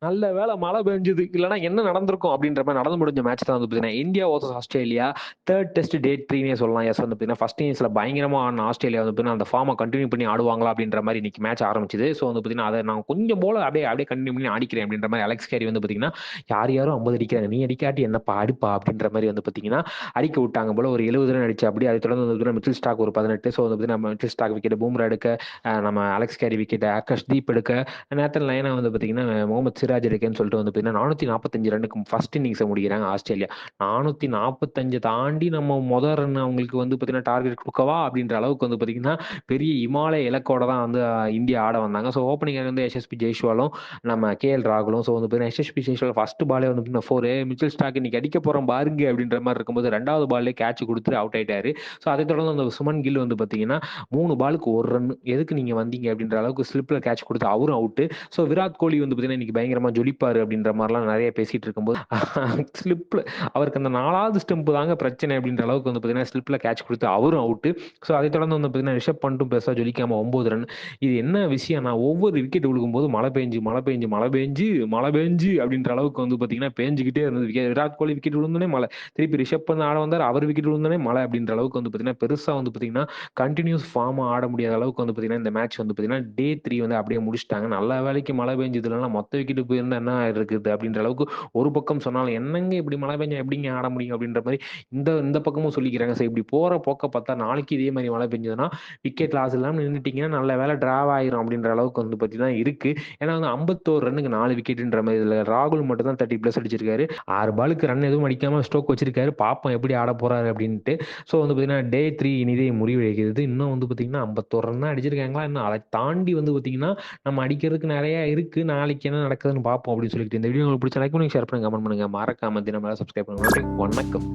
நல்ல வேளை மழை பெஞ்சது. இல்லன்னா என்ன நடந்திருக்கும் அப்படின்ற மாரி நடந்து முடிஞ்ச மேட்ச் தான் வந்து பார்த்தீங்கன்னா, India versus Australia 3 test day 3ன்னே சொல்லலாம். எஸ் வந்து பார்த்தீங்கன்னா, ஃபர்ஸ்ட் இன்னிங்ஸ்ல பயங்கரமா ஆடுன ஆஸ்திரேலியா வந்து பார்த்தீங்கன்னா, அந்த ஃபார்ம கன்டின்யூ பண்ணி ஆடுவாங்களா அப்படின்ற மாரி இன்னைக்கு மேட்ச் ஆரம்பிச்சது. ஸோ வந்து பார்த்தீங்கன்னா, அத நான் கொஞ்சம் போல அப்படியே அப்படியே கன்டின்யூ பண்ணி ஆடிக்கிறேன் அப்படின்ற மாரி அலெக்ஸ் கேரி வந்து பார்த்தீங்கன்னா, யாரும் 50 அடிக்கிறாங்க. நீ அடிக்காட்டி என்னப்பா அடிப்பா அப்படின்ற மாரி வந்து பார்த்தீங்கன்னா, அடிக்க விட்டாங்க போல. ஒரு 70 ரன் அடிச்சாப்படி. அதை தொடர்ந்து வந்து பார்த்தீங்கன்னா, மிச்சல் ஸ்டார்க் ஒரு 18. ஸோ வந்து பார்த்தீங்கன்னா, மிச்சல் ஸ்டார்க் விக்கெட், பூம்ரா எடுக்க, நம்ம அலெக்ஸ் கேரி விக்கெட், ஆகாஷ்தீப் எடுக்க, நேத்தன் லயனா வந்து பார்த்தீங்கன்னா, முகமது சிராஜ் எடுக்கன்னு சொல்லிட்டு வந்து பார்த்தீங்கன்னா, 445 ரன்னுக்கு ஃபர்ஸ்ட் இன்னிங்ஸ முடிக்கிறாங்க ஆஸ்திரேலியா. 445 தாண்டி நம்ம ரன் அவங்களுக்கு வந்து பார்த்தீங்கன்னா, டார்கெட் குடுக்கவா? அப்படின்ற அளவுக்கு வந்து பார்த்தீங்கன்னா, பெரிய இமாலய இலக்கோட தான் வந்து இந்தியா ஆட வந்தாங்க. ஸோ ஓப்பனிங் வந்து எஸ்எஸ்பி ஜெய்ஸ்வாலும், நம்ம கேஎல் ராகுலும். ஸோ வந்து பார்த்தீங்கன்னா, எஸ்எஸ்பி ஜெய்ஸ்வால் ஃபர்ஸ்ட் பாலே வந்து பார்த்தீங்கன்னா 4 மிச்சல் ஸ்டார்க் இன்னைக்கு அடிக்க போறோம் பாருங்க அப்படின்ற மாரி இருக்கும்போது 2வது பால்லே கேட்ச் குடுத்து அவுட் ஆயிட்டாரு. ஸோ அதைத் தொடர்ந்து அந்த சுமன் கில் வந்து பார்த்தீங்கன்னா, 3 பாலுக்கு 1 ரன். எதுக்கு நீங்க வந்தீங்க அப்படின்ற அளவுக்கு ஸ்லிப்ல கேட்ச் குடுத்து அவரும் அவுட். ஸோ விராட் கோலி வந்து பார்த்தீங்கன்னா, இன்னைக்கு பயங்கரமா ஜொலிப்பாரு அப்படின்ற மாரிலாம் நெறைய பேசிட்டு இருக்கும்போது, ஸ்லிப்ல அவருக்கு அந்த 4வது ஸ்டெம்ப் தாங்க பிரச்சனை அப்படின்ற அளவுக்கு வந்து பார்த்தீங்கன்னா, ஸ்லிப்ல கேட்ச் குடுத்து அவரும் அவுட். ஸோ அதைத் தொடர்ந்து வந்து பார்த்தீங்கன்னா, ரிஷப் பண்ட்டும் பெருசா ஜொலிக்காம 9 ரன். இது என்ன விஷயம்னா, ஒவ்வொரு விக்கெட் விழுகும்போது மழை பெஞ்சு, மழை பெஞ்சு, மழை பெஞ்சு, மழை பெஞ்சு அப்படின்ற அளவுக்கு வந்து பார்த்தீங்கன்னா, பேஞ்சுகிட்டே இருந்தது. விராட் கோலி விக்கெட் விழுந்தோனே மழை. திருப்பி ரிஷப் பந்த் ஆட வந்தாரு. அவர் விக்கெட் விழுந்தோனே மழை அப்படின்ற அளவுக்கு வந்து பார்த்தீங்கன்னா, பெருசா வந்து பார்த்தீங்கன்னா, கன்டினியூஸ் ஃபார்மா ஆட முடியாத அளவுக்கு வந்து பார்த்தீங்கன்னா, இந்த மேட்ச் வந்து பார்த்தீங்கன்னா, டே 3 வந்து அப்படியே முடிச்சுட்டாங்க. நல்ல வேளைக்கு மழை பெஞ்சது இல்லன்னா, மொத்த விக்கெட் போயிருந்தா என்ன ஆயிருக்குது அப்படின்ற அளவுக்கு ஒரு பக்கம் சொன்னாலும், என்னங்க இப்படி மழை பெஞ்சா எப்படிங்க ஆட முடியும் அப்படின்ற மாரி இந்த இந்த பக்கமும் சொல்லிக்கிறாங்க. சரி இப்படி போற போக்க பார்த்தா நாளைக்கு இதே மாரி மழை பெஞ்சதுன்னா, விக்கெட் லாஸ் இல்லாம நின்னுட்டீங்கன்னா, நல்ல வேளை டிராவ் ஆயிரும் அப்படின்ற அளவுக்கு வந்து பார்த்தீங்கன்னா இருக்கு. ஏன்னா வந்து 51 ரன்னுக்கு 4 விக்கெட்ன்ற மாரி இதுல ராகுல் மட்டும் தான் 30+ அடிச்சிருக்காரு. 6 பாலுக்கு ரன் எதுவும் அடிக்காம ஸ்டோக் வச்சிருக்காரு. பார்ப்போம் எப்படி ஆட போறாரு அப்படின்ட்டு. ஸோ வந்து பார்த்தீங்கன்னா, டே 3 இனிதே முடிவடைகிறது. இன்னும் வந்து பார்த்தீங்கன்னா, 51 ரன் தான் அடிச்சிருக்காங்களா? இன்னும் அதை தாண்டி வந்து பார்த்தீங்கன்னா, நம்ம அடிக்கிறதுக்கு நெறைய இருக்கு. நாளைக்கு என்ன நடக்குதுன்னு பார்ப்போம் அப்படின்னு சொல்லிட்டு இந்த வீடியோ உங்களுக்கு பிடிச்சா லைக் பண்ணுங்க, ஷேர் பண்ணுங்க, கமெண்ட் பண்ணுங்க. மறக்காம தினமலர் சப்ஸ்கிரைப் பண்ணுங்க. நன்றி. வணக்கம்.